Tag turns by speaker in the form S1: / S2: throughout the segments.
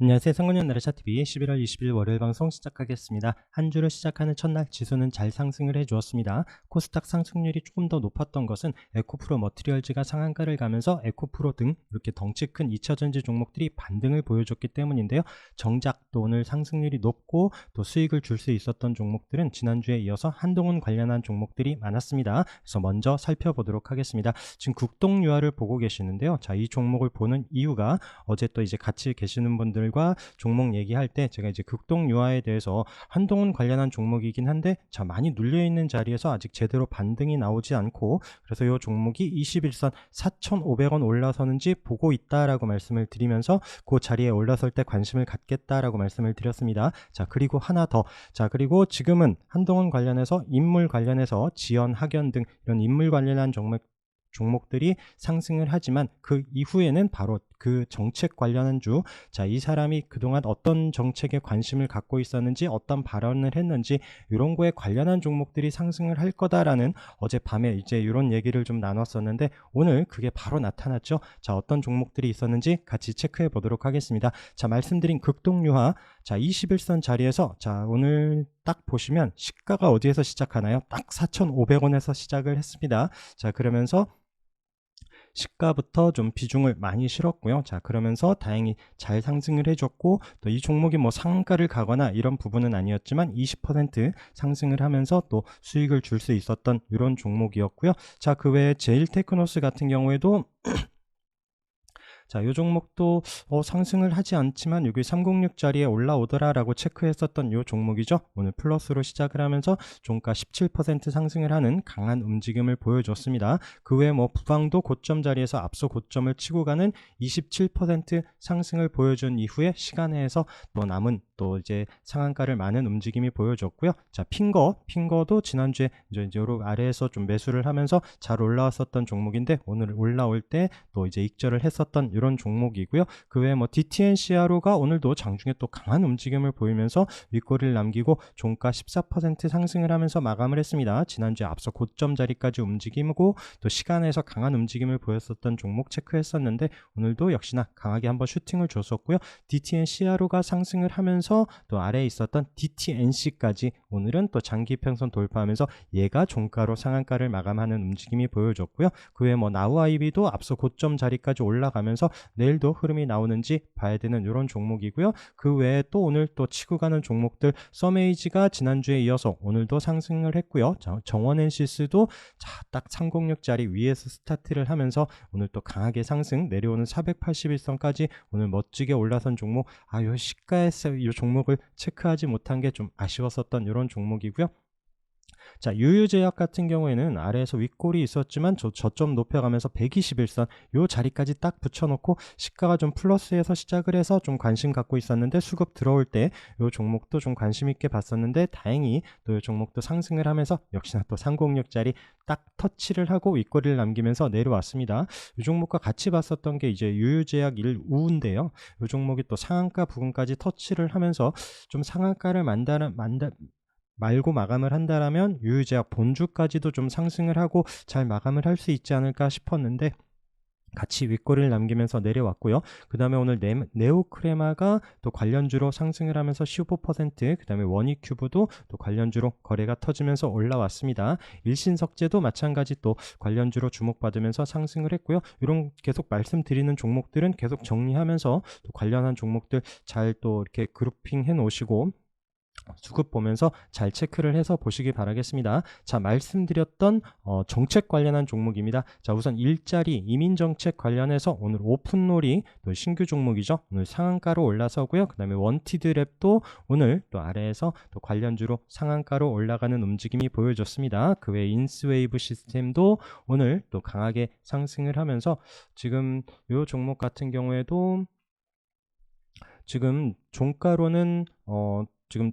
S1: 안녕하세요. 상근형 나라차TV 11월 20일 월요일 방송 시작하겠습니다. 한 주를 시작하는 첫날 지수는 잘 상승을 해주었습니다. 코스닥 상승률이 조금 더 높았던 것은 에코프로 머티리얼즈가 상한가를 가면서 에코프로 등 이렇게 덩치 큰 2차전지 종목들이 반등을 보여줬기 때문인데요. 정작 또 오늘 상승률이 높고 또 수익을 줄 수 있었던 종목들은 지난주에 이어서 한동훈 관련한 종목들이 많았습니다. 그래서 먼저 살펴보도록 하겠습니다. 지금 국동유화를 보고 계시는데요. 자, 이 종목을 보는 이유가 어제 또 이제 같이 계시는 분들과 종목 얘기할 때 제가 이제 극동유화에 대해서 한동훈 관련한 종목이긴 한데 자 많이 눌려있는 자리에서 아직 제대로 반등이 나오지 않고 그래서 이 종목이 21선 4,500원 올라서는지 보고 있다라고 말씀을 드리면서 그 자리에 올라설 때 관심을 갖겠다라고 말씀을 드렸습니다. 자 그리고 하나 더, 자 그리고 지금은 한동훈 관련해서 인물 관련해서 지연, 학연 등 이런 인물 관련한 종목들이 상승을 하지만 그 이후에는 바로 그 정책 관련한 주, 자, 이 사람이 그동안 어떤 정책에 관심을 갖고 있었는지 어떤 발언을 했는지 이런 거에 관련한 종목들이 상승을 할 거다라는 어젯밤에 이제 이런 얘기를 좀 나눴었는데 오늘 그게 바로 나타났죠. 자, 어떤 종목들이 있었는지 같이 체크해 보도록 하겠습니다. 자, 말씀드린 극동유화, 자 21선 자리에서 자 오늘 딱 보시면 시가가 어디에서 시작하나요? 딱 4,500원에서 시작을 했습니다. 자 그러면서 시가부터 좀 비중을 많이 실었고요. 자 그러면서 다행히 잘 상승을 해줬고 또 이 종목이 뭐 상한가를 가거나 이런 부분은 아니었지만 20% 상승을 하면서 또 수익을 줄 수 있었던 이런 종목이었고요. 자 그 외에 제일테크노스 같은 경우에도 자, 이 종목도 상승을 하지 않지만 여기 306자리에 올라오더라라고 체크했었던 이 종목이죠. 오늘 플러스로 시작을 하면서 종가 17% 상승을 하는 강한 움직임을 보여줬습니다. 그 외에 뭐 부방도 고점 자리에서 앞서 고점을 치고 가는 27% 상승을 보여준 이후에 시간에서 또 남은 또 이제 상한가를 많은 움직임이 보여줬고요. 자, 핑거도 지난주에 이제 요로 아래에서 좀 매수를 하면서 잘 올라왔었던 종목인데 오늘 올라올 때 또 이제 익절을 했었던 이런 종목이고요. 그 외에 뭐 DTNCRO가 오늘도 장중에 또 강한 움직임을 보이면서 윗꼬리를 남기고 종가 14% 상승을 하면서 마감을 했습니다. 지난주에 앞서 고점 자리까지 움직이고 또 시간에서 강한 움직임을 보였었던 종목 체크했었는데 오늘도 역시나 강하게 한번 슈팅을 줬었고요. DTNCRO가 상승을 하면서 또 아래에 있었던 DTNC까지 오늘은 또 장기 평선 돌파하면서 얘가 종가로 상한가를 마감하는 움직임이 보여줬고요. 그 외에 뭐 나우아이비도 앞서 고점 자리까지 올라가면서 내일도 흐름이 나오는지 봐야 되는 이런 종목이고요. 그 외에 또 오늘 또 치고 가는 종목들, 서메이지가 지난주에 이어서 오늘도 상승을 했고요. 정원엔시스도 딱 306자리 위에서 스타트를 하면서 오늘 또 강하게 상승, 내려오는 481선까지 오늘 멋지게 올라선 종목, 요 시가에서 이 종목을 체크하지 못한 게 좀 아쉬웠었던 이런 종목이고요. 자, 유유제약 같은 경우에는 아래에서 윗골이 있었지만 저점 높여가면서 121선 요 자리까지 딱 붙여놓고 시가가 좀 플러스에서 시작을 해서 좀 관심 갖고 있었는데 수급 들어올 때 요 종목도 좀 관심 있게 봤었는데 다행히 또 요 종목도 상승을 하면서 역시나 또 306짜리 딱 터치를 하고 윗골을 남기면서 내려왔습니다. 이 종목과 같이 봤었던 게 이제 유유제약 1우인데요. 이 종목이 또 상한가 부분까지 터치를 하면서 좀 상한가를 말고 마감을 한다라면 유유제약 본주까지도 좀 상승을 하고 잘 마감을 할 수 있지 않을까 싶었는데 같이 윗꼬리를 남기면서 내려왔고요. 그 다음에 오늘 네오크레마가 또 관련주로 상승을 하면서 15%, 그 다음에 원익큐브도 또 관련주로 거래가 터지면서 올라왔습니다. 일신석재도 마찬가지 또 관련주로 주목받으면서 상승을 했고요. 이런 계속 말씀드리는 종목들은 계속 정리하면서 또 관련한 종목들 잘 또 이렇게 그룹핑 해 놓으시고 수급 보면서 잘 체크를 해서 보시기 바라겠습니다. 자, 말씀드렸던 정책 관련한 종목입니다. 자, 우선 일자리 이민정책 관련해서 오늘 오픈롤이 또 신규 종목이죠. 오늘 상한가로 올라서고요. 그 다음에 원티드랩도 오늘 또 아래에서 또 관련주로 상한가로 올라가는 움직임이 보여졌습니다. 그 외 인스웨이브 시스템도 오늘 또 강하게 상승을 하면서 지금 이 종목 같은 경우에도 지금 종가로는 지금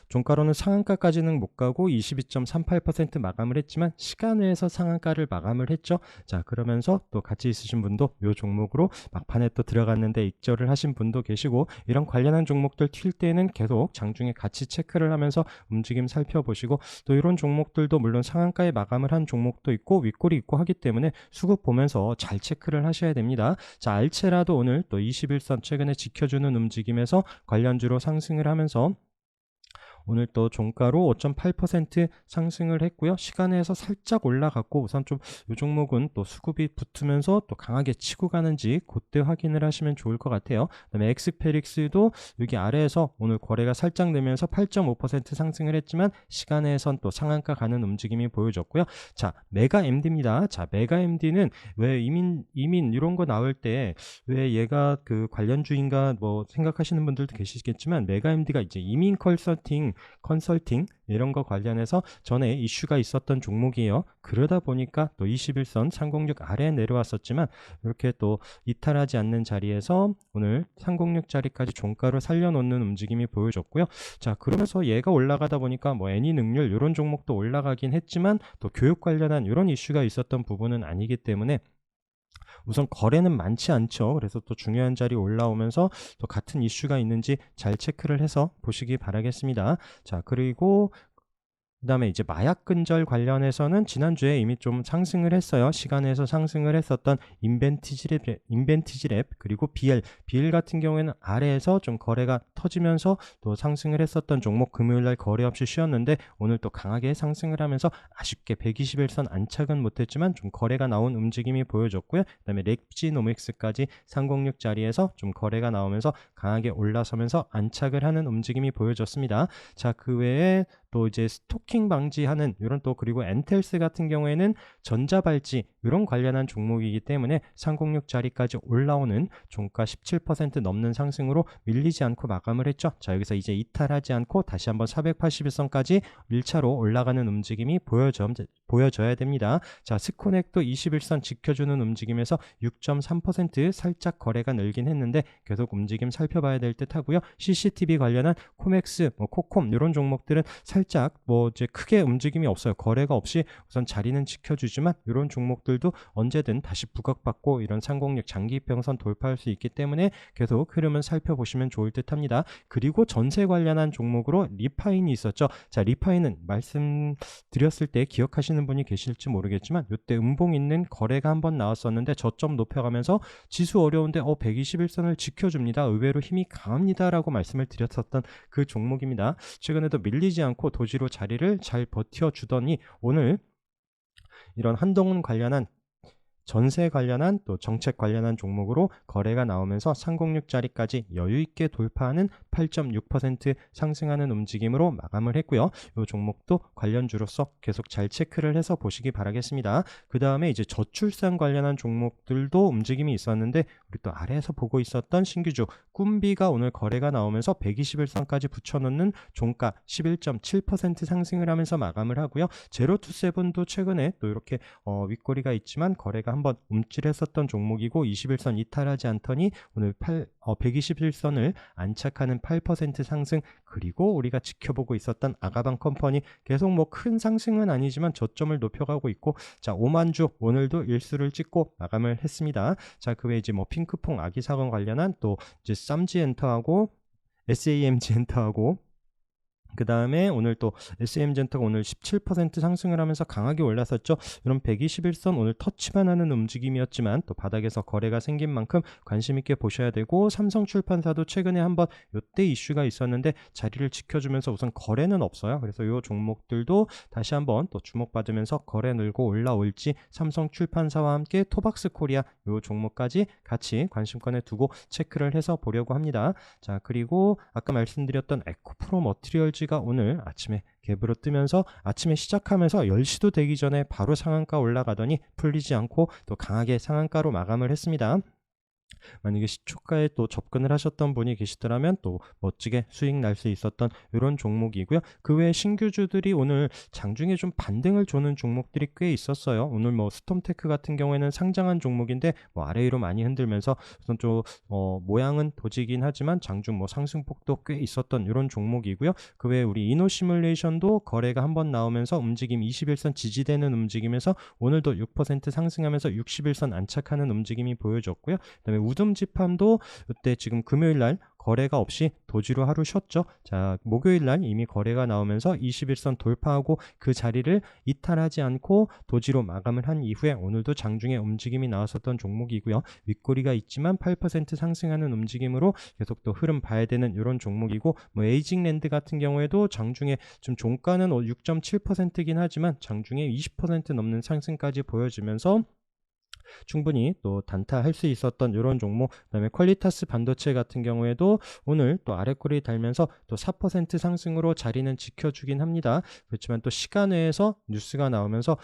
S1: 종가로는 상한가까지는 못 가고 22.38% 마감을 했지만 시간외에서 상한가를 마감을 했죠. 자, 그러면서 또 같이 있으신 분도 이 종목으로 막판에 또 들어갔는데 익절을 하신 분도 계시고, 이런 관련한 종목들 튈 때는 계속 장중에 같이 체크를 하면서 움직임 살펴보시고, 또 이런 종목들도 물론 상한가에 마감을 한 종목도 있고 윗골이 있고 하기 때문에 수급 보면서 잘 체크를 하셔야 됩니다. 자, 알체라도 오늘 또 21선 최근에 지켜주는 움직임에서 관련주로 상승을 하면서 오늘 또 종가로 5.8% 상승을 했고요. 시간에서 살짝 올라갔고, 우선 좀 이 종목은 또 수급이 붙으면서 또 강하게 치고 가는지 그때 확인을 하시면 좋을 것 같아요. 그다음에 엑스페릭스도 여기 아래에서 오늘 거래가 살짝 되면서 8.5% 상승을 했지만 시간에선 또 상한가 가는 움직임이 보여졌고요. 자, 메가 MD입니다. 자, 메가 MD는 왜 이민 이런 거 나올 때 왜 얘가 그 관련주인가 뭐 생각하시는 분들도 계시겠지만, 메가 MD가 이제 이민 컨설팅 이런 거 관련해서 전에 이슈가 있었던 종목이에요. 그러다 보니까 또 21선 306 아래에 내려왔었지만 이렇게 또 이탈하지 않는 자리에서 오늘 306 자리까지 종가로 살려놓는 움직임이 보여졌고요. 자, 그러면서 얘가 올라가다 보니까 뭐 애니 능률 이런 종목도 올라가긴 했지만 또 교육 관련한 이런 이슈가 있었던 부분은 아니기 때문에 우선 거래는 많지 않죠. 그래서 또 중요한 자리 올라오면서 또 같은 이슈가 있는지 잘 체크를 해서 보시기 바라겠습니다. 자, 그리고 그다음에 이제 마약 근절 관련해서는 지난주에 이미 좀 상승을 했어요. 시간에서 상승을 했었던 인벤티지랩 그리고 BL 같은 경우에는 아래에서 좀 거래가 터지면서 또 상승을 했었던 종목, 금요일날 거래 없이 쉬었는데 오늘 또 강하게 상승을 하면서 아쉽게 121선 안착은 못했지만 좀 거래가 나온 움직임이 보여졌고요. 그다음에 렉지노믹스까지 306 자리에서 좀 거래가 나오면서 강하게 올라서면서 안착을 하는 움직임이 보여졌습니다. 자, 그 외에 또 이제 스토킹 방지하는 이런, 또 그리고 엔텔스 같은 경우에는 전자발찌 이런 관련한 종목이기 때문에 306 자리까지 올라오는 종가 17% 넘는 상승으로 밀리지 않고 마감을 했죠. 자, 여기서 이제 이탈하지 않고 다시 한번 481선까지 1차로 올라가는 움직임이 보여져야 됩니다. 자, 스코넥도 21선 지켜주는 움직임에서 6.3% 살짝 거래가 늘긴 했는데 계속 움직임 살펴봐야 될 듯 하고요. CCTV 관련한 코맥스, 코콤 이런 종목들은 살짝 뭐 이제 크게 움직임이 없어요. 거래가 없이 우선 자리는 지켜주지만 이런 종목들도 언제든 다시 부각받고 이런 306 장기 이평선 돌파할 수 있기 때문에 계속 흐름은 살펴보시면 좋을 듯 합니다. 그리고 전세 관련한 종목으로 리파인이 있었죠. 자, 리파인은 말씀드렸을 때 기억하시는 분이 계실지 모르겠지만 이때 음봉 있는 거래가 한번 나왔었는데 저점 높여가면서 지수 어려운데 121선을 지켜줍니다. 의외로 힘이 강합니다라고 말씀을 드렸었던 그 종목입니다. 최근에도 밀리지 않고 도지로 자리를 잘 버텨주더니 오늘 이런 한동훈 관련한 전세 관련한 또 정책 관련한 종목으로 거래가 나오면서 306 자리까지 여유있게 돌파하는 8.6% 상승하는 움직임으로 마감을 했고요. 이 종목도 관련주로서 계속 잘 체크를 해서 보시기 바라겠습니다. 그 다음에 이제 저출산 관련한 종목들도 움직임이 있었는데 우리 또 아래에서 보고 있었던 신규주 꿈비가 오늘 거래가 나오면서 121선까지 붙여놓는 종가 11.7% 상승을 하면서 마감을 하고요. 제로투세븐도 최근에 또 이렇게 윗꼬리가 있지만 거래가 한번 움찔했었던 종목이고 21선 이탈하지 않더니 오늘 121선을 안착하는 8% 상승, 그리고 우리가 지켜보고 있었던 아가방 컴퍼니 계속 뭐 큰 상승은 아니지만 저점을 높여가고 있고, 자, 오만주 오늘도 일수를 찍고 마감을 했습니다. 자, 그 외에 이제 뭐 핑크퐁 아기사건 관련한 또 이제 쌈지엔터하고 SAM지엔터하고 그 다음에 오늘 또 SM젠터가 오늘 17% 상승을 하면서 강하게 올랐었죠. 이런 121선 오늘 터치만 하는 움직임이었지만 또 바닥에서 거래가 생긴 만큼 관심 있게 보셔야 되고, 삼성출판사도 최근에 한번 이때 이슈가 있었는데 자리를 지켜주면서 우선 거래는 없어요. 그래서 이 종목들도 다시 한번 또 주목받으면서 거래 늘고 올라올지 삼성출판사와 함께 토박스코리아 이 종목까지 같이 관심권에 두고 체크를 해서 보려고 합니다. 자, 그리고 아까 말씀드렸던 에코프로 머티리얼즈가 오늘 아침에 갭으로 뜨면서 아침에 시작하면서 10시도 되기 전에 바로 상한가 올라가더니 풀리지 않고 또 강하게 상한가로 마감을 했습니다. 만약에 시초가에 또 접근을 하셨던 분이 계시더라면 또 멋지게 수익 날 수 있었던 이런 종목이고요. 그 외에 신규주들이 오늘 장중에 좀 반등을 주는 종목들이 꽤 있었어요. 오늘 뭐 스톰테크 같은 경우에는 상장한 종목인데 뭐 아래 위로 많이 흔들면서 우선 좀 모양은 도지긴 하지만 장중 뭐 상승폭도 꽤 있었던 이런 종목이고요. 그 외에 우리 이노시뮬레이션도 거래가 한번 나오면서 움직임 21선 지지되는 움직임에서 오늘도 6% 상승하면서 61선 안착하는 움직임이 보여졌고요. 그다음에 우듬지팜도 이때 지금 금요일 날 거래가 없이 도지로 하루 쉬었죠. 자, 목요일 날 이미 거래가 나오면서 21선 돌파하고 그 자리를 이탈하지 않고 도지로 마감을 한 이후에 오늘도 장중에 움직임이 나왔었던 종목이고요. 윗꼬리가 있지만 8% 상승하는 움직임으로 계속 또 흐름 봐야 되는 이런 종목이고, 뭐 에이징랜드 같은 경우에도 장중에 좀 종가는 6.7%긴 하지만 장중에 20% 넘는 상승까지 보여지면서 충분히 또 단타할 수 있었던 이런 종목. 그다음에 퀄리타스 반도체 같은 경우에도 오늘 또 아래꼬리 달면서 또 4% 상승으로 자리는 지켜주긴 합니다. 그렇지만 또 시간외에서 뉴스가 나오면서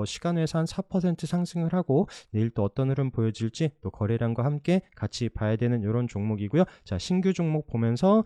S1: 시간외에서 한 4% 상승을 하고 내일 또 어떤 흐름 보여질지 또 거래량과 함께 같이 봐야 되는 이런 종목이고요. 자, 신규 종목 보면서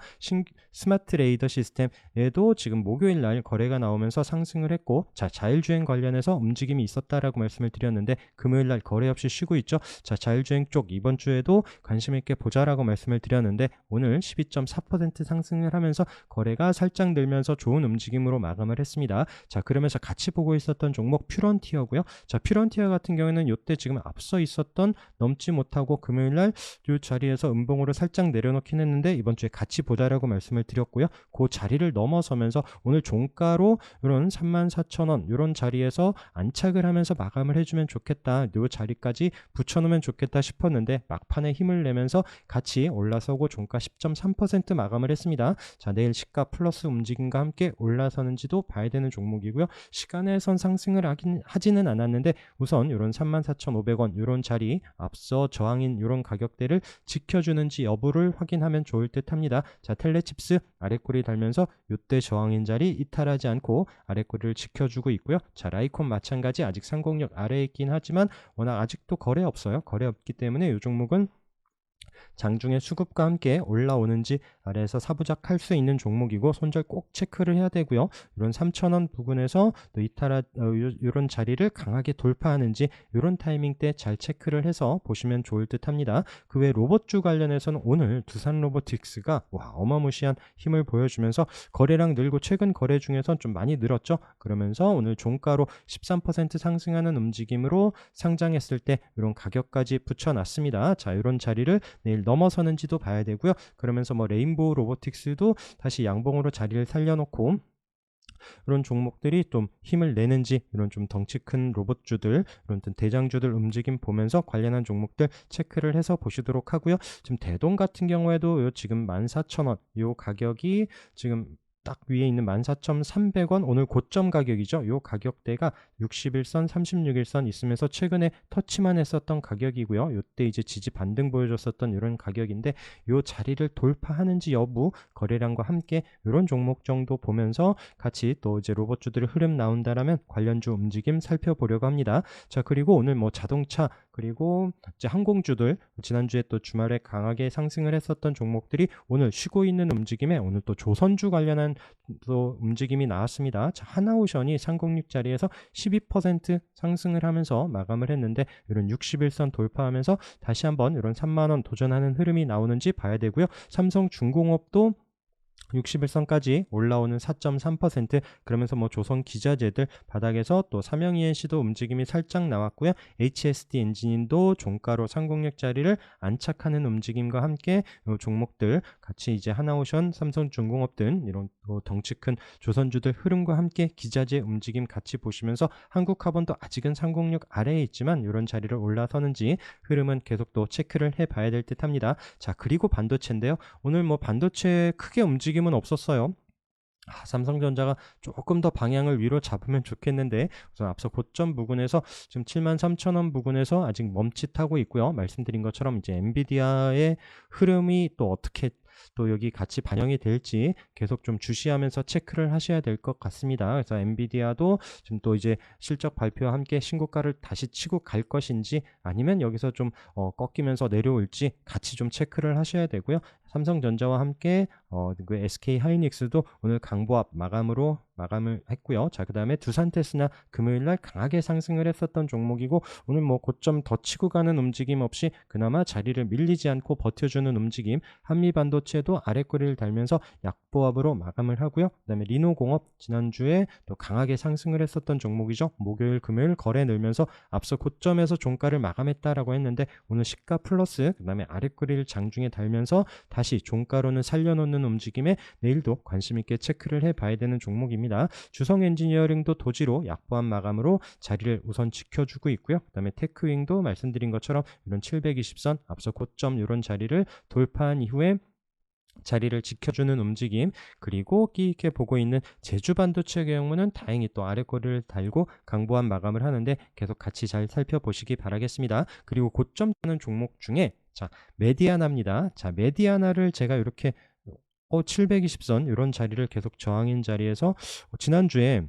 S1: 스마트 레이더 시스템 얘도 지금 목요일 날 거래가 나오면서 상승을 했고, 자, 자율주행 관련해서 움직임이 있었다라고 말씀을 드렸는데 금요일 날 거래 없이 쉬고 있죠. 자, 자율주행 쪽 이번 주에도 관심 있게 보자라고 말씀을 드렸는데 오늘 12.4% 상승을 하면서 거래가 살짝 늘면서 좋은 움직임으로 마감을 했습니다. 자, 그러면서 같이 보고 있었던 종목 퓨런티어고요. 자, 퓨런티어 같은 경우에는 이때 지금 앞서 있었던 넘지 못하고 금요일 날 이 자리에서 음봉으로 살짝 내려놓긴 했는데 이번 주에 같이 보자라고 말씀을 드렸고요. 그 자리를 넘어서면서 오늘 종가로 이런 34,000원 이런 자리에서 안착을 하면서 마감을 해주면 좋겠다. 이 자리까지 붙여놓으면 좋겠다 싶었는데 막판에 힘을 내면서 같이 올라서고 종가 10.3% 마감을 했습니다. 자, 내일 시가 플러스 움직임과 함께 올라서는지도 봐야 되는 종목이고요. 시간에선 상승을 하지는 않았는데 우선 이런 34,500원 이런 자리 앞서 저항인 이런 가격대를 지켜주는지 여부를 확인하면 좋을 듯 합니다. 자, 텔레칩스 아래꼬리 달면서 이때 저항인 자리 이탈하지 않고 아래꼬리를 지켜주고 있고요. 자, 라이콘 마찬가지 아직 306 아래에 있긴 하지만 워낙 아직도 거래 없어요. 거래 없기 때문에 이 종목은 장중에 수급과 함께 올라오는지 아래에서 사부작할 수 있는 종목이고 손절 꼭 체크를 해야 되고요. 이런 3,000원 부근에서 또 이런 자리를 강하게 돌파하는지 이런 타이밍 때 잘 체크를 해서 보시면 좋을 듯 합니다. 그 외 로봇주 관련해서는 오늘 두산 로보틱스가 어마무시한 힘을 보여주면서 거래량 늘고 최근 거래 중에선 좀 많이 늘었죠. 그러면서 오늘 종가로 13% 상승하는 움직임으로 상장했을 때 이런 가격까지 붙여놨습니다. 자, 이런 자리를 내일 넘어서는지도 봐야 되고요. 그러면서 뭐 레인보우 로보틱스도 다시 양봉으로 자리를 살려놓고 이런 종목들이 좀 힘을 내는지 이런 좀 덩치 큰 로봇주들 이런 대장주들 움직임 보면서 관련한 종목들 체크를 해서 보시도록 하고요. 지금 대동 같은 경우에도 지금 14,000원 요 가격이 지금 딱 위에 있는 14,300원 오늘 고점 가격이죠. 이 가격대가 61선, 36일선 있으면서 최근에 터치만 했었던 가격이고요. 이때 이제 지지 반등 보여줬었던 이런 가격인데 이 자리를 돌파하는지 여부 거래량과 함께 이런 종목 정도 보면서 같이 또 이제 로봇주들 흐름 나온다라면 관련주 움직임 살펴보려고 합니다. 자, 그리고 오늘 뭐 자동차 그리고 이제 항공주들 지난주에 또 주말에 강하게 상승을 했었던 종목들이 오늘 쉬고 있는 움직임에 오늘 또 조선주 관련한 또 움직임이 나왔습니다. 자, 하나오션이 306 자리에서 12% 상승을 하면서 마감을 했는데 이런 61선 돌파하면서 다시 한번 이런 3만원 도전하는 흐름이 나오는지 봐야 되고요. 삼성중공업도 61선까지 올라오는 4.3% 그러면서 뭐 조선 기자재들 바닥에서 또 삼영 ENC도 움직임이 살짝 나왔고요. HSD 엔지닌도 종가로 306 자리를 안착하는 움직임과 함께 이 종목들 같이 이제 하나오션, 삼성중공업 등 이런 덩치 큰 조선주들 흐름과 함께 기자재 움직임 같이 보시면서 한국카본도 아직은 306 아래에 있지만 이런 자리를 올라서는지 흐름은 계속 또 체크를 해봐야 될 듯 합니다. 자, 그리고 반도체인데요. 오늘 뭐 반도체 크게 움직임은 없었어요. 삼성전자가 조금 더 방향을 위로 잡으면 좋겠는데 우선 앞서 고점 부근에서 지금 73,000원 부근에서 아직 멈칫하고 있고요. 말씀드린 것처럼 이제 엔비디아의 흐름이 또 어떻게 또 여기 같이 반영이 될지 계속 좀 주시하면서 체크를 하셔야 될 것 같습니다. 그래서 엔비디아도 지금 또 이제 실적 발표와 함께 신고가를 다시 치고 갈 것인지 아니면 여기서 좀 꺾이면서 내려올지 같이 좀 체크를 하셔야 되고요. 삼성전자와 함께 그 SK 하이닉스도 오늘 강보합 마감을 했고요. 자, 그다음에 두산테스나 금요일 날 강하게 상승을 했었던 종목이고 오늘 뭐 고점 더 치고 가는 움직임 없이 그나마 자리를 밀리지 않고 버텨주는 움직임. 한미반도체도 아랫꼬리를 달면서 약보합으로 마감을 하고요. 그다음에 리노공업 지난주에 또 강하게 상승을 했었던 종목이죠. 목요일 금요일 거래 늘면서 앞서 고점에서 종가를 마감했다라고 했는데 오늘 시가 플러스 그다음에 아랫꼬리를 장중에 달면서 다시 종가로는 살려놓는 움직임에 내일도 관심 있게 체크를 해봐야 되는 종목입니다. 주성 엔지니어링도 도지로 약보합 마감으로 자리를 우선 지켜주고 있고요. 그다음에 테크윙도 말씀드린 것처럼 이런 720선 앞서 고점 이런 자리를 돌파한 이후에 자리를 지켜주는 움직임, 그리고 끼 있게 보고 있는 제주반도체의 경우는 다행히 또 아랫꼬리를 달고 강보합 마감을 하는데 계속 같이 잘 살펴보시기 바라겠습니다. 그리고 고점 타는 종목 중에 자, 메디아나입니다. 자, 메디아나를 제가 이렇게 720선 이런 자리를 계속 저항인 자리에서 지난주에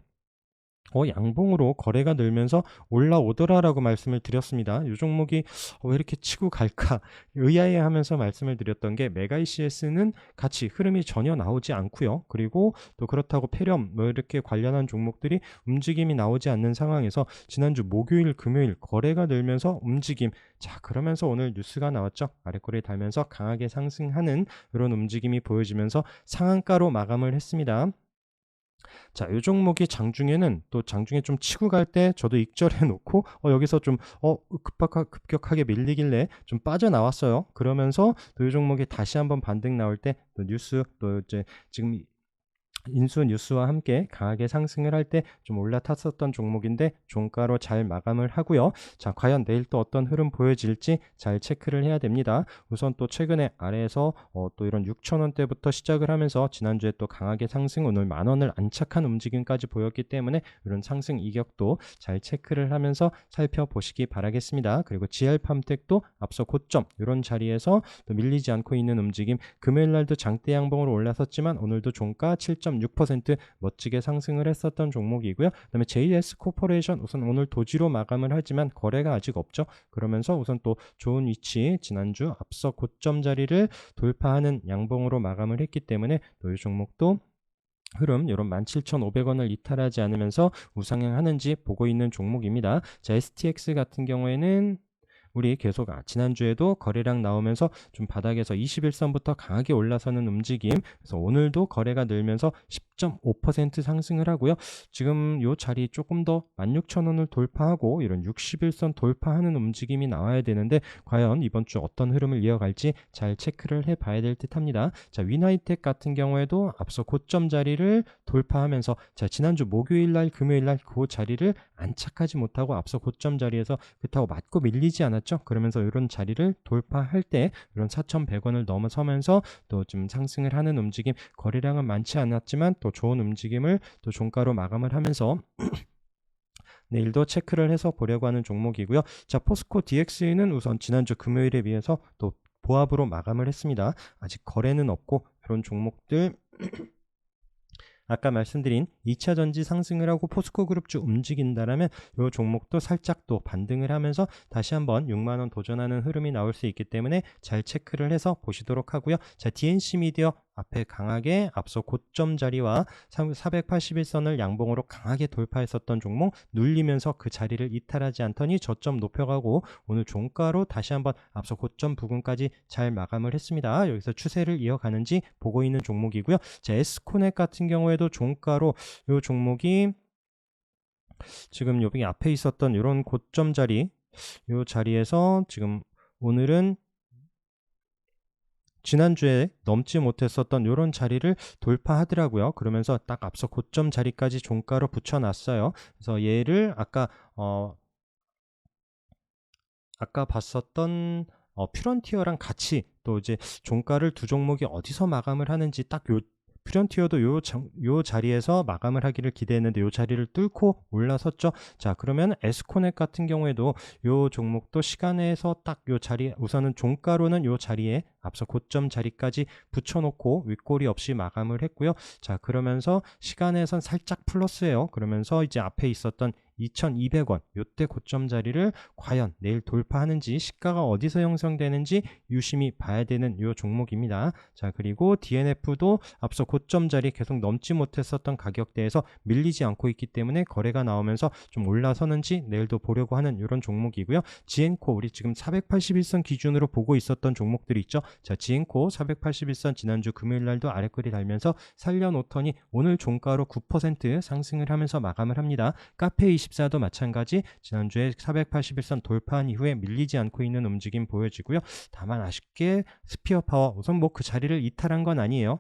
S1: 양봉으로 거래가 늘면서 올라오더라라고 말씀을 드렸습니다. 이 종목이 왜 이렇게 치고 갈까 의아해하면서 말씀을 드렸던 게 메가 ECS는 같이 흐름이 전혀 나오지 않고요. 그리고 또 그렇다고 페렴 뭐 이렇게 관련한 종목들이 움직임이 나오지 않는 상황에서 지난주 목요일 금요일 거래가 늘면서 움직임, 자 그러면서 오늘 뉴스가 나왔죠. 아랫꼬리 달면서 강하게 상승하는 이런 움직임이 보여지면서 상한가로 마감을 했습니다. 자, 이 종목이 장중에는 또 장중에 좀 치고 갈 때 저도 익절해 놓고 여기서 좀 급격하게 밀리길래 좀 빠져나왔어요. 그러면서 또 이 종목이 다시 한번 반등 나올 때 또 뉴스 또 이제 지금 인수 뉴스와 함께 강하게 상승을 할 때 좀 올라탔었던 종목인데 종가로 잘 마감을 하고요. 자, 과연 내일 또 어떤 흐름 보여질지 잘 체크를 해야 됩니다. 우선 또 최근에 아래에서 또 이런 6,000원대부터 시작을 하면서 지난주에 또 강하게 상승, 오늘 10,000원을 안착한 움직임까지 보였기 때문에 이런 상승 이격도 잘 체크를 하면서 살펴보시기 바라겠습니다. 그리고 GR팜텍도 앞서 고점 이런 자리에서 또 밀리지 않고 있는 움직임, 금요일 날도 장대 양봉으로 올라섰지만 오늘도 종가 7.6% 멋지게 상승을 했었던 종목이고요. 그다음에 JS 코퍼레이션 우선 오늘 도지로 마감을 하지만 거래가 아직 없죠. 그러면서 우선 또 좋은 위치 지난주 앞서 고점 자리를 돌파하는 양봉으로 마감을 했기 때문에 또 이 종목도 흐름 이런 17,500원을 이탈하지 않으면서 우상향하는지 보고 있는 종목입니다. 자, STX 같은 경우에는 우리 계속 지난주에도 거래량 나오면서 좀 바닥에서 21선부터 강하게 올라서는 움직임, 그래서 오늘도 거래가 늘면서 10.5% 상승을 하고요. 지금 이 자리 조금 더 16,000원을 돌파하고 이런 61선 돌파하는 움직임이 나와야 되는데 과연 이번 주 어떤 흐름을 이어갈지 잘 체크를 해봐야 될 듯합니다. 자, 위나이텍 같은 경우에도 앞서 고점 자리를 돌파하면서 자, 지난주 목요일 날 금요일 날 그 자리를 안착하지 못하고 앞서 고점 자리에서 그렇다고 맞고 밀리지 않았죠. 그러면서 이런 자리를 돌파할 때 이런 4,100원을 넘어서면서 또 좀 상승을 하는 움직임, 거래량은 많지 않았지만 또 좋은 움직임을 또 종가로 마감을 하면서 내일도 체크를 해서 보려고 하는 종목이고요. 자, 포스코 DX는 우선 지난주 금요일에 비해서 또 보합으로 마감을 했습니다. 아직 거래는 없고 이런 종목들 아까 말씀드린 2차 전지 상승을 하고 포스코 그룹주 움직인다라면 이 종목도 살짝 또 반등을 하면서 다시 한번 6만원 도전하는 흐름이 나올 수 있기 때문에 잘 체크를 해서 보시도록 하고요. 자, DNC 미디어 앞에 강하게 앞서 고점 자리와 481선을 양봉으로 강하게 돌파했었던 종목 눌리면서 그 자리를 이탈하지 않더니 저점 높여가고 오늘 종가로 다시 한번 앞서 고점 부근까지 잘 마감을 했습니다. 여기서 추세를 이어가는지 보고 있는 종목이고요. 자, 에스코넥 같은 경우에도 종가로 이 종목이 지금 여기 앞에 있었던 이런 고점 자리 이 자리에서 지금 오늘은 지난주에 넘지 못했었던 이런 자리를 돌파하더라고요. 그러면서 딱 앞서 고점 자리까지 종가로 붙여놨어요. 그래서 얘를 아까 봤었던 퓨런티어랑 같이 또 이제 종가를 두 종목이 어디서 마감을 하는지 딱 요 프론티어도 요 자리에서 마감을 하기를 기대했는데 요 자리를 뚫고 올라섰죠. 자, 그러면 에스코넥 같은 경우에도 요 종목도 시간에서 딱 요 자리, 우선은 종가로는 요 자리에 앞서 고점 자리까지 붙여놓고 윗꼬리 없이 마감을 했고요. 자, 그러면서 시간에선 살짝 플러스예요. 그러면서 이제 앞에 있었던 2,200원 요때 고점 자리를 과연 내일 돌파하는지, 시가가 어디서 형성되는지 유심히 봐야 되는 요 종목입니다. 자, 그리고 DNF도 앞서 고점 자리 계속 넘지 못했었던 가격대에서 밀리지 않고 있기 때문에 거래가 나오면서 좀 올라서는지 내일도 보려고 하는 이런 종목이고요. 지엔코, 우리 지금 481선 기준으로 보고 있었던 종목들이 있죠. 자, 지엔코 481선 지난주 금요일날도 아래꼬리 달면서 살려놓더니 오늘 종가로 9% 상승을 하면서 마감을 합니다. 카페24도 마찬가지 지난주에 481선 돌파한 이후에 밀리지 않고 있는 움직임 보여지고요. 다만 아쉽게 스피어 파워, 우선 뭐 그 자리를 이탈한 건 아니에요.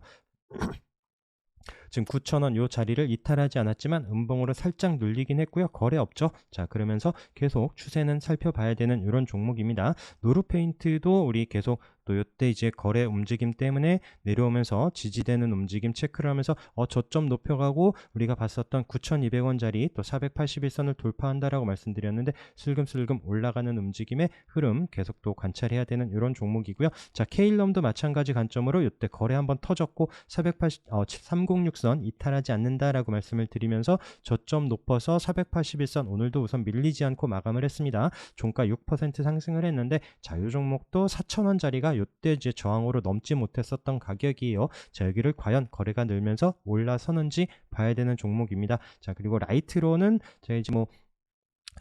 S1: 지금 9,000원 요 자리를 이탈하지 않았지만 음봉으로 살짝 눌리긴 했고요. 거래 없죠. 자, 그러면서 계속 추세는 살펴봐야 되는 이런 종목입니다. 노루페인트도 우리 계속 또 요때 이제 거래 움직임 때문에 내려오면서 지지되는 움직임 체크를 하면서 저점 높여가고 우리가 봤었던 9,200원짜리 또 481선을 돌파한다라고 말씀드렸는데 슬금슬금 올라가는 움직임의 흐름 계속 또 관찰해야 되는 이런 종목이고요. 자, 케일럼도 마찬가지 관점으로 요때 거래 한번 터졌고 306선 이탈하지 않는다라고 말씀을 드리면서 저점 높아서 481선 오늘도 우선 밀리지 않고 마감을 했습니다. 종가 6% 상승을 했는데 자, 이 종목도 4,000원짜리가 요때 이제 저항으로 넘지 못했었던 가격이에요. 자, 여기를 과연 거래가 늘면서 올라서는지 봐야 되는 종목입니다. 자, 그리고 라이트로는 제가 이제 뭐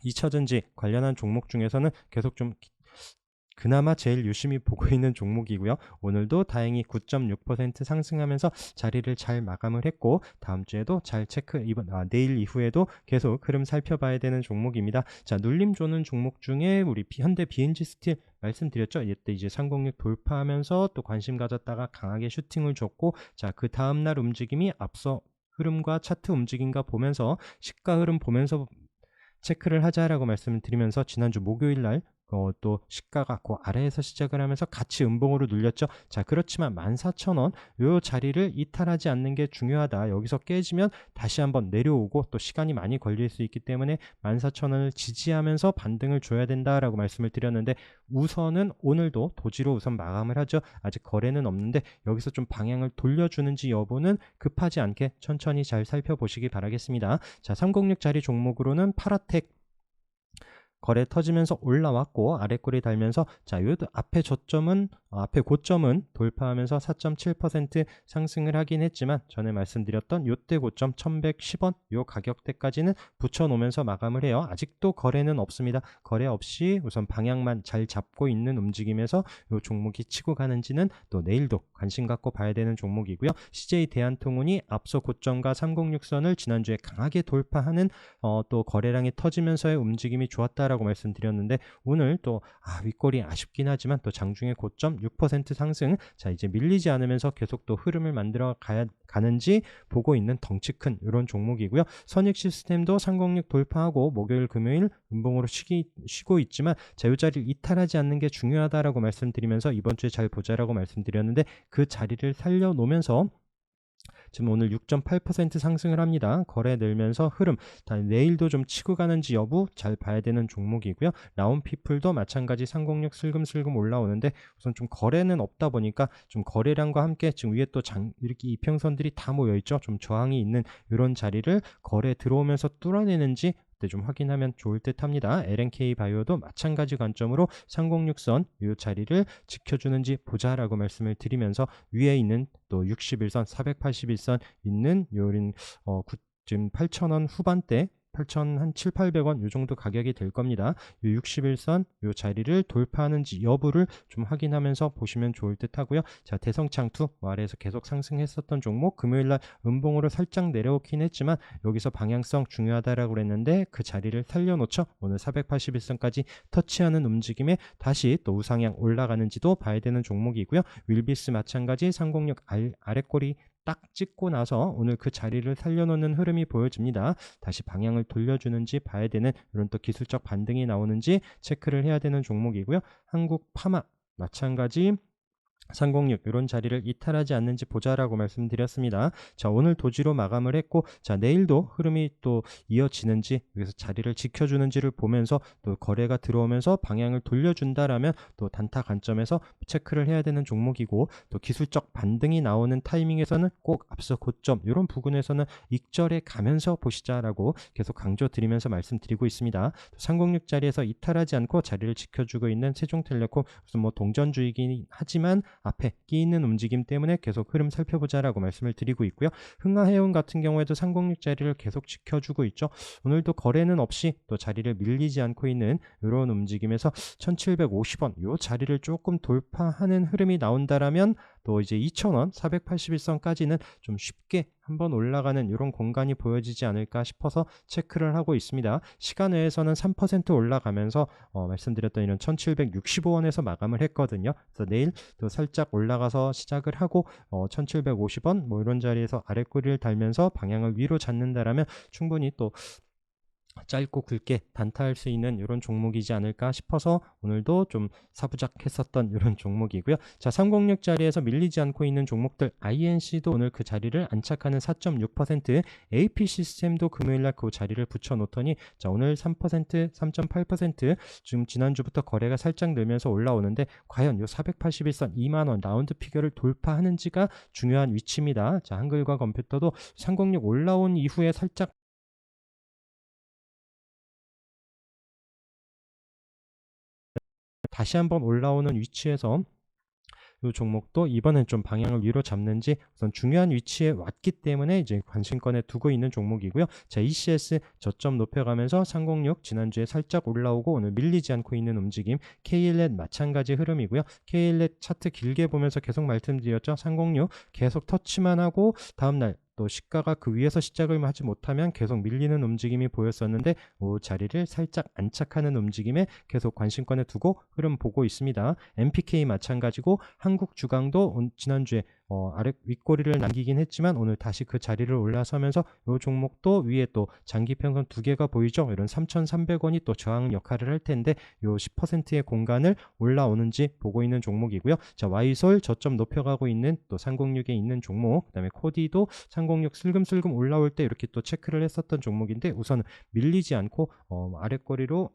S1: 2차전지 관련한 종목 중에서는 계속 좀 그나마 제일 유심히 보고 있는 종목이고요. 오늘도 다행히 9.6% 상승하면서 자리를 잘 마감을 했고 다음 주에도 잘 내일 이후에도 계속 흐름 살펴봐야 되는 종목입니다. 자, 눌림 조는 종목 중에 우리 현대 BNG 스틸 말씀드렸죠. 이때 이제 306 돌파하면서 또 관심 가졌다가 강하게 슈팅을 줬고 자, 그 다음날 움직임이 앞서 흐름과 차트 움직임과 보면서 시가 흐름 보면서 체크를 하자라고 말씀을 드리면서 지난주 목요일 날 또 시가가 그 아래에서 시작을 하면서 같이 음봉으로 눌렸죠. 자, 그렇지만 14,000원 요 자리를 이탈하지 않는 게 중요하다. 여기서 깨지면 다시 한번 내려오고 또 시간이 많이 걸릴 수 있기 때문에 14,000원을 지지하면서 반등을 줘야 된다라고 말씀을 드렸는데 우선은 오늘도 도지로 우선 마감을 하죠. 아직 거래는 없는데 여기서 좀 방향을 돌려주는지 여부는 급하지 않게 천천히 잘 살펴보시기 바라겠습니다. 자, 306 자리 종목으로는 파라텍 거래 터지면서 올라왔고 아래꼬리 달면서 자, 요 앞에 앞에 고점은 돌파하면서 4.7% 상승을 하긴 했지만 전에 말씀드렸던 요때 고점 1110원 요 가격대까지는 붙여놓으면서 마감을 해요. 아직도 거래는 없습니다. 거래 없이 우선 방향만 잘 잡고 있는 움직임에서 요 종목이 치고 가는지는 또 내일도 관심 갖고 봐야 되는 종목이고요. CJ 대한통운이 앞서 고점과 306선을 지난주에 강하게 돌파하는 또 거래량이 터지면서의 움직임이 좋았다라고 말씀드렸는데 오늘 또 윗꼬리 아쉽긴 하지만 또 장중에 고점 6% 상승. 자, 이제 밀리지 않으면서 계속 또 흐름을 만들어 가는지 보고 있는 덩치 큰 이런 종목이고요. 선익 시스템도 306 돌파하고 목요일 금요일 음봉으로 쉬고 있지만 자, 이 자리를 이탈하지 않는 게 중요하다라고 말씀드리면서 이번 주에 잘 보자라고 말씀드렸는데 그 자리를 살려놓으면서 지금 오늘 6.8% 상승을 합니다. 거래 늘면서 흐름, 내일도 좀 치고 가는지 여부 잘 봐야 되는 종목이고요. 라운피플도 마찬가지 306 슬금슬금 올라오는데 우선 좀 거래는 없다 보니까 좀 거래량과 함께 지금 위에 또 이렇게 이평선들이 다 모여있죠. 좀 저항이 있는 이런 자리를 거래 들어오면서 뚫어내는지 좀 확인하면 좋을 듯 합니다. LNK 바이오도 마찬가지 관점으로 306선 이 자리를 지켜주는지 보자라고 말씀을 드리면서 위에 있는 또 61선, 481선 있는 요린 지금 8,000원 후반대 8,000 한 7, 800원 요 정도 가격이 될 겁니다. 요 61선 요 자리를 돌파하는지 여부를 좀 확인하면서 보시면 좋을 듯 하고요. 자, 대성창투 아래에서 계속 상승했었던 종목 금요일날 음봉으로 살짝 내려오긴 했지만 여기서 방향성 중요하다라고 그랬는데 그 자리를 살려놓죠. 오늘 481선까지 터치하는 움직임에 다시 또 우상향 올라가는지도 봐야 되는 종목이고요. 윌비스 마찬가지 306 아래꼬리 딱 찍고 나서 오늘 그 자리를 살려놓는 흐름이 보여집니다. 다시 방향을 돌려주는지 봐야 되는 이런 또 기술적 반등이 나오는지 체크를 해야 되는 종목이고요. 한국 파마 마찬가지 306 이런 자리를 이탈하지 않는지 보자라고 말씀드렸습니다. 자, 오늘 도지로 마감을 했고, 자, 내일도 흐름이 또 이어지는지, 여기서 자리를 지켜주는지를 보면서 또 거래가 들어오면서 방향을 돌려준다라면 또 단타 관점에서 체크를 해야 되는 종목이고, 또 기술적 반등이 나오는 타이밍에서는 꼭 앞서 고점 이런 부분에서는 익절해 가면서 보시자라고 계속 강조드리면서 말씀드리고 있습니다. 306 자리에서 이탈하지 않고 자리를 지켜주고 있는 세종텔레콤, 무슨 뭐 동전주의긴 하지만 앞에 끼 있는 움직임 때문에 계속 흐름 살펴보자라고 말씀을 드리고 있고요. 흥하해운 같은 경우에도 306 자리를 계속 지켜주고 있죠. 오늘도 거래는 없이 또 자리를 밀리지 않고 있는 이런 움직임에서 1750원 이 자리를 조금 돌파하는 흐름이 나온다라면 또 이제 2000원 481선까지는 좀 쉽게 한번 올라가는 이런 공간이 보여지지 않을까 싶어서 체크를 하고 있습니다. 시간 외에서는 3% 올라가면서 말씀드렸던 이런 1765원에서 마감을 했거든요. 그래서 내일 또 살짝 올라가서 시작을 하고 1750원 뭐 이런 자리에서 아랫꼬리를 달면서 방향을 위로 잡는다라면 충분히 또 짧고 굵게 단타할 수 있는 이런 종목이지 않을까 싶어서 오늘도 좀 사부작했었던 이런 종목이고요. 자, 306 자리에서 밀리지 않고 있는 종목들, INC도 오늘 그 자리를 안착하는 4.6%, AP 시스템도 금요일날 그 자리를 붙여놓더니 자, 오늘 3%, 3.8% 지금 지난주부터 거래가 살짝 늘면서 올라오는데 과연 이 481선 2만원 라운드 피겨를 돌파하는지가 중요한 위치입니다. 자, 한글과 컴퓨터도 306 올라온 이후에 살짝 다시 한번 올라오는 위치에서 이 종목도 이번엔 좀 방향을 위로 잡는지 우선 중요한 위치에 왔기 때문에 이제 관심권에 두고 있는 종목이고요. 자, ECS 저점 높여가면서 306 지난주에 살짝 올라오고 오늘 밀리지 않고 있는 움직임, KLN 마찬가지 흐름이고요. KLN 차트 길게 보면서 계속 말씀드렸죠. 306 계속 터치만 하고 다음날 또 시가가 그 위에서 시작을 하지 못하면 계속 밀리는 움직임이 보였었는데 그 자리를 살짝 안착하는 움직임에 계속 관심권에 두고 흐름 보고 있습니다. MPK 마찬가지고 한국 주강도 지난주에 아래 윗꼬리를 남기긴 했지만 오늘 다시 그 자리를 올라서면서 이 종목도 위에 또 장기평선 두 개가 보이죠. 이런 3,300원이 또 저항 역할을 할 텐데 이 10%의 공간을 올라오는지 보고 있는 종목이고요. 자, 와이솔 저점 높여가고 있는 또 306에 있는 종목, 그다음에 코디도 306 슬금슬금 올라올 때 이렇게 또 체크를 했었던 종목인데 우선은 밀리지 않고 아랫꼬리로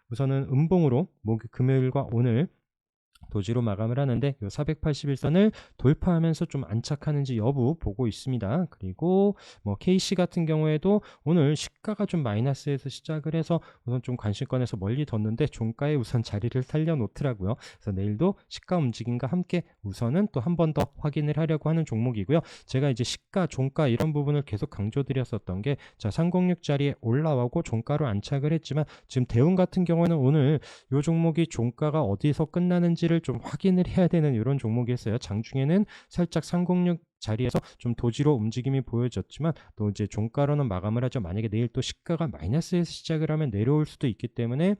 S1: 우선은 음봉으로 금요일과 오늘 도지로 마감을 하는데 이 481선을 돌파하면서 좀 안착하는지 여부 보고 있습니다. 그리고 뭐 KC 같은 경우에도 오늘 시가가 좀 마이너스에서 시작을 해서 우선 좀 관심권에서 멀리 뒀는데 종가에 우선 자리를 살려놓더라고요. 그래서 내일도 시가 움직임과 함께 우선은 또 한 번 더 확인을 하려고 하는 종목이고요. 제가 이제 시가, 종가 이런 부분을 계속 강조드렸었던 게 자, 306 자리에 올라오고 종가로 안착을 했지만 지금 대운 같은 경우는 오늘 이 종목이 종가가 어디서 끝나는지를 좀 확인을 해야 되는 이런 종목이었어요. 장중에는 살짝 306 자리에서 좀 도지로 움직임이 보여졌지만 또 이제 종가로는 마감을 하죠. 만약에 내일 또 시가가 마이너스에서 시작을 하면 내려올 수도 있기 때문에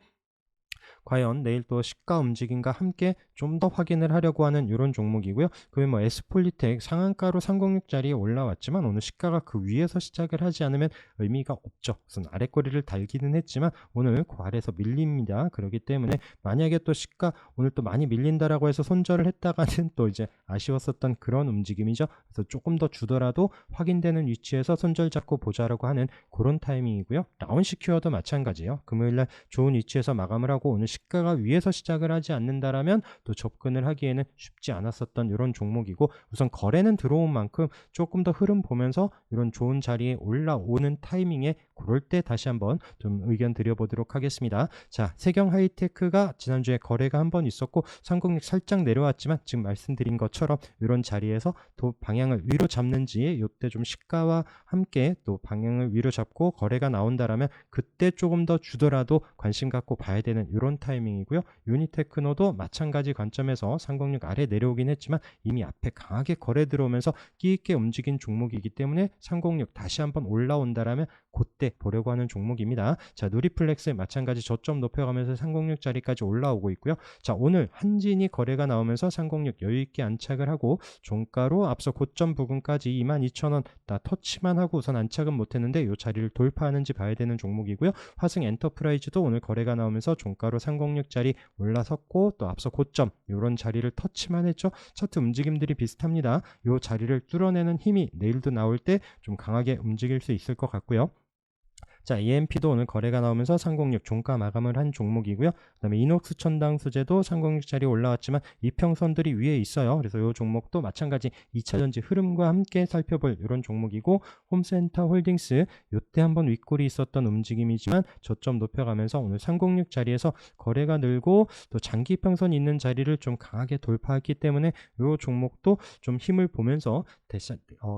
S1: 과연 내일 또 시가 움직임과 함께 좀 더 확인을 하려고 하는 이런 종목이고요. 그러면 뭐 S폴리텍 상한가로 306 자리에 올라왔지만 오늘 시가가 그 위에서 시작을 하지 않으면 의미가 없죠. 우선 아랫꼬리를 달기는 했지만 오늘 그 아래에서 밀립니다. 그렇기 때문에 만약에 또 시가 오늘 또 많이 밀린다라고 해서 손절을 했다가는 또 이제 아쉬웠었던 그런 움직임이죠. 그래서 조금 더 주더라도 확인되는 위치에서 손절 잡고 보자라고 하는 그런 타이밍이고요. 라운시큐어도 마찬가지예요. 금요일날 좋은 위치에서 마감을 하고 오늘 시가가 위에서 시작을 하지 않는다라면 또 접근을 하기에는 쉽지 않았었던 이런 종목이고 우선 거래는 들어온 만큼 조금 더 흐름 보면서 이런 좋은 자리에 올라오는 타이밍에 그럴 때 다시 한번 좀 의견 드려보도록 하겠습니다. 자, 세경 하이테크가 지난주에 거래가 한 번 있었고 306 살짝 내려왔지만 지금 말씀드린 것처럼 이런 자리에서 또 방향을 위로 잡는지 이때 좀 시가와 함께 또 방향을 위로 잡고 거래가 나온다라면 그때 조금 더 주더라도 관심 갖고 봐야 되는 이런 타이밍이고요. 유니테크노도 마찬가지 관점에서 306 아래 내려오긴 했지만 이미 앞에 강하게 거래 들어오면서 끼 있게 움직인 종목이기 때문에 306 다시 한번 올라온다라면 그때 보려고 하는 종목입니다. 자, 누리플렉스 마찬가지 저점 높여가면서 306짜리까지 올라오고 있고요. 자, 오늘 한진이 거래가 나오면서 306 여유있게 안착을 하고 종가로 앞서 고점 부근까지 22,000원 다 터치만 하고 우선 안착은 못했는데 이 자리를 돌파하는지 봐야 되는 종목이고요. 화승 엔터프라이즈도 오늘 거래가 나오면서 종가로 306짜리 올라섰고 또 앞서 고점 이런 자리를 터치만 했죠. 차트 움직임들이 비슷합니다. 이 자리를 뚫어내는 힘이 내일도 나올 때 좀 강하게 움직일 수 있을 것 같고요. 자, EMP도 오늘 거래가 나오면서 306 종가 마감을 한 종목이고요. 그 다음에 이녹스 천당 수제도 306짜리 올라왔지만 이평선들이 위에 있어요. 그래서 이 종목도 마찬가지 2차전지 흐름과 함께 살펴볼 이런 종목이고, 홈센터 홀딩스 이때 한번 윗골이 있었던 움직임이지만 저점 높여가면서 오늘 306 자리에서 거래가 늘고 또 장기 이평선이 있는 자리를 좀 강하게 돌파했기 때문에 이 종목도 좀 힘을 보면서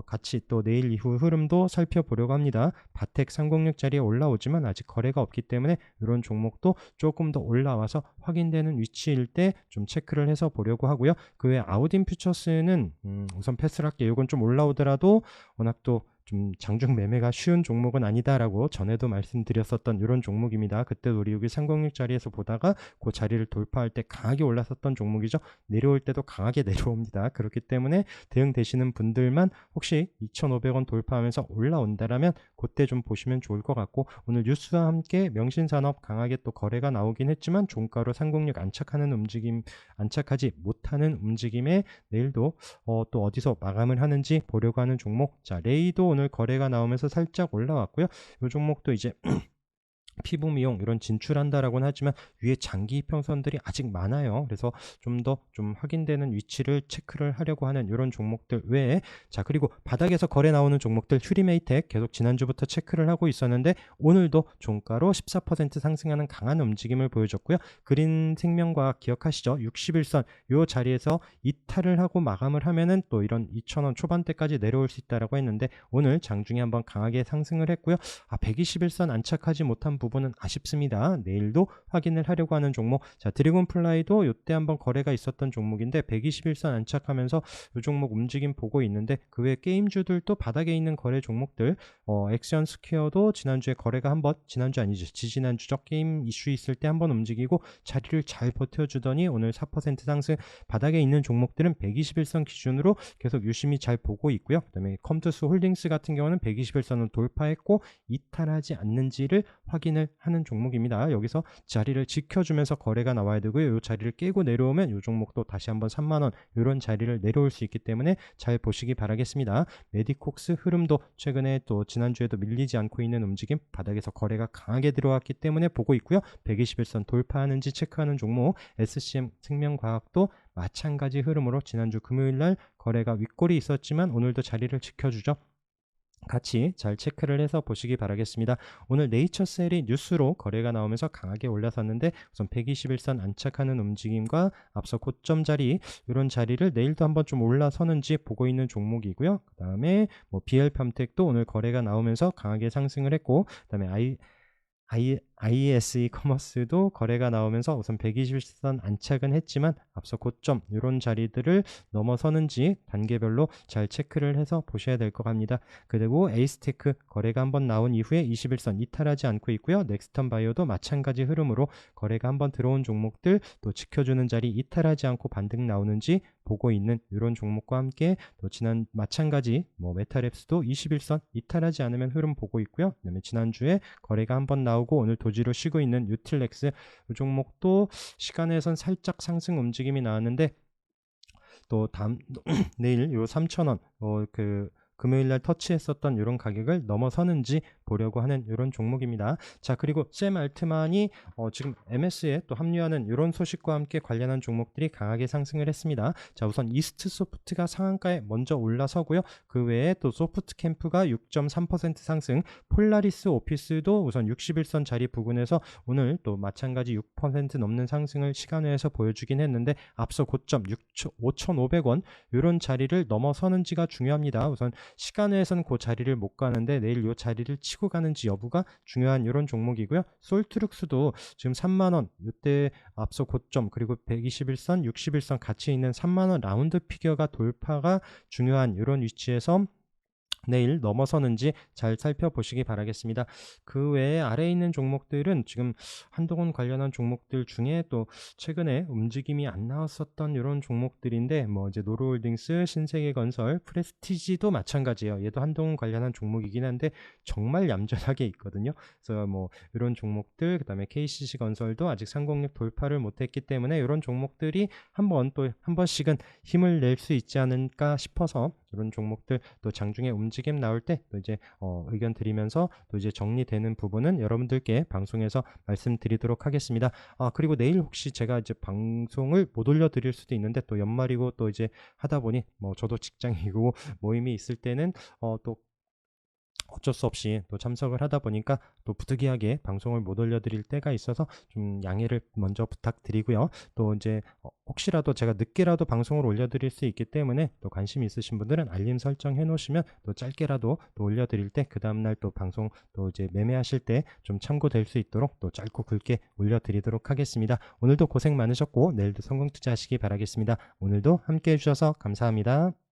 S1: 같이 또 내일 이후 흐름도 살펴보려고 합니다. 바텍 306짜리에 올라오지만 아직 거래가 없기 때문에 이런 종목도 조금 더 올라와서 확인되는 위치일 때 좀 체크를 해서 보려고 하고요. 그 외에 아우딘 퓨처스는 우선 패스를 할게요. 이건 좀 올라오더라도 워낙 또 좀 장중 매매가 쉬운 종목은 아니다라고 전에도 말씀드렸었던 이런 종목입니다. 그때 우리 여기 306 자리에서 보다가 그 자리를 돌파할 때 강하게 올랐었던 종목이죠. 내려올 때도 강하게 내려옵니다. 그렇기 때문에 대응되시는 분들만 혹시 2,500원 돌파하면서 올라온다라면 그때 좀 보시면 좋을 것 같고, 오늘 뉴스와 함께 명신산업 강하게 또 거래가 나오긴 했지만 종가로 306 안착하는 움직임, 안착하지 못하는 움직임에 내일도 또 어디서 마감을 하는지 보려고 하는 종목. 자, 레이도 오늘 거래가 나오면서 살짝 올라왔고요. 이 종목도 이제 피부 미용 이런 진출한다라고는 하지만 위에 장기 이평선들이 아직 많아요. 그래서 좀 더 좀 확인되는 위치를 체크를 하려고 하는 이런 종목들 외에, 자, 그리고 바닥에서 거래 나오는 종목들 휴리메이텍 계속 지난주부터 체크를 하고 있었는데 오늘도 종가로 14% 상승하는 강한 움직임을 보여줬고요. 그린생명과학 기억하시죠? 61선 이 자리에서 이탈을 하고 마감을 하면은 또 이런 2,000원 초반대까지 내려올 수 있다라고 했는데 오늘 장중에 한번 강하게 상승을 했고요. 121선 안착하지 못한 부분은 아쉽습니다. 내일도 확인을 하려고 하는 종목. 자, 드래곤플라이도 이때 한번 거래가 있었던 종목인데 121선 안착하면서 이 종목 움직임 보고 있는데, 그 외 게임주들도 바닥에 있는 거래 종목들, 액션 스퀘어도 지난주에 거래가 한번, 지난주 아니죠, 지지난주적 게임 이슈 있을 때 한번 움직이고 자리를 잘 버텨주더니 오늘 4% 상승. 바닥에 있는 종목들은 121선 기준으로 계속 유심히 잘 보고 있고요. 그 다음에 컴투스 홀딩스 같은 경우는 121선을 돌파했고 이탈하지 않는지를 확인을 하는 종목입니다. 여기서 자리를 지켜주면서 거래가 나와야 되고요. 이 자리를 깨고 내려오면 이 종목도 다시 한번 3만원 이런 자리를 내려올 수 있기 때문에 잘 보시기 바라겠습니다. 메디콕스 흐름도 최근에 또 지난주에도 밀리지 않고 있는 움직임, 바닥에서 거래가 강하게 들어왔기 때문에 보고 있고요. 121선 돌파하는지 체크하는 종목. SCM 생명과학도 마찬가지 흐름으로 지난주 금요일날 거래가 윗골이 있었지만 오늘도 자리를 지켜주죠. 같이 잘 체크를 해서 보시기 바라겠습니다. 오늘 네이처셀이 뉴스로 거래가 나오면서 강하게 올라섰는데 우선 121선 안착하는 움직임과 앞서 고점 자리 이런 자리를 내일도 한번 좀 올라서는지 보고 있는 종목이고요. 그 다음에 BL팜텍도 오늘 거래가 나오면서 강하게 상승을 했고, 그 다음에 ISE 커머스도 거래가 나오면서 우선 120선 안착은 했지만 앞서 고점 이런 자리들을 넘어서는지 단계별로 잘 체크를 해서 보셔야 될 것 같습니다. 그리고 에이스테크 거래가 한번 나온 이후에 21선 이탈하지 않고 있고요. 넥스턴 바이오도 마찬가지 흐름으로 거래가 한번 들어온 종목들 또 지켜주는 자리 이탈하지 않고 반등 나오는지 보고 있는 이런 종목과 함께, 또 지난 마찬가지 메타랩스도 21선 이탈하지 않으면 흐름 보고 있고요. 그다음에 지난주에 거래가 한번 나오고 오늘 도지로 쉬고 있는 유틸렉스 이 종목도 시간에선 살짝 상승 움직임이 나왔는데 또 다음 내일 요 3,000원 금요일날 터치했었던 이런 가격을 넘어서는지 보려고 하는 이런 종목입니다. 자, 그리고 샘 알트만이 지금 MS에 또 합류하는 이런 소식과 함께 관련한 종목들이 강하게 상승을 했습니다. 자, 우선 이스트 소프트가 상한가에 먼저 올라서고요. 그 외에 또 소프트 캠프가 6.3% 상승, 폴라리스 오피스도 우선 61선 자리 부근에서 오늘 또 마찬가지 6% 넘는 상승을 시간외에서 보여주긴 했는데 앞서 고점 5,500원 이런 자리를 넘어서는지가 중요합니다. 우선 시간외에서는 그 자리를 못 가는데 내일 이 자리를 치고 가는지 여부가 중요한 이런 종목이고요. 솔트룩스도 지금 3만원 이때 앞서 고점 그리고 121선 61선 같이 있는 3만원 라운드 피겨가 돌파가 중요한 이런 위치에서 내일 넘어서는지 잘 살펴보시기 바라겠습니다. 그 외에 아래에 있는 종목들은 지금 한동훈 관련한 종목들 중에 또 최근에 움직임이 안 나왔었던 이런 종목들인데 뭐 이제 노루홀딩스, 신세계건설, 프레스티지도 마찬가지예요. 얘도 한동훈 관련한 종목이긴 한데 정말 얌전하게 있거든요. 그래서 뭐 이런 종목들, 그다음에 KCC건설도 아직 306 돌파를 못했기 때문에 이런 종목들이 한 번씩은 힘을 낼 수 있지 않을까 싶어서 이런 종목들 또 장중에 움직임 나올 때 또 이제 의견 드리면서 또 이제 정리되는 부분은 여러분들께 방송에서 말씀드리도록 하겠습니다. 그리고 내일 혹시 제가 이제 방송을 못 올려드릴 수도 있는데 또 연말이고 또 이제 하다 보니 뭐 저도 직장이고 모임이 있을 때는 또 어쩔 수 없이 또 참석을 하다 보니까 또 부득이하게 방송을 못 올려드릴 때가 있어서 좀 양해를 먼저 부탁드리고요. 또 이제 혹시라도 제가 늦게라도 방송을 올려드릴 수 있기 때문에 또 관심 있으신 분들은 알림 설정해 놓으시면 또 짧게라도 또 올려드릴 때 그 다음날 또 방송 또 이제 매매하실 때 좀 참고될 수 있도록 또 짧고 굵게 올려드리도록 하겠습니다. 오늘도 고생 많으셨고 내일도 성공 투자하시기 바라겠습니다. 오늘도 함께 해주셔서 감사합니다.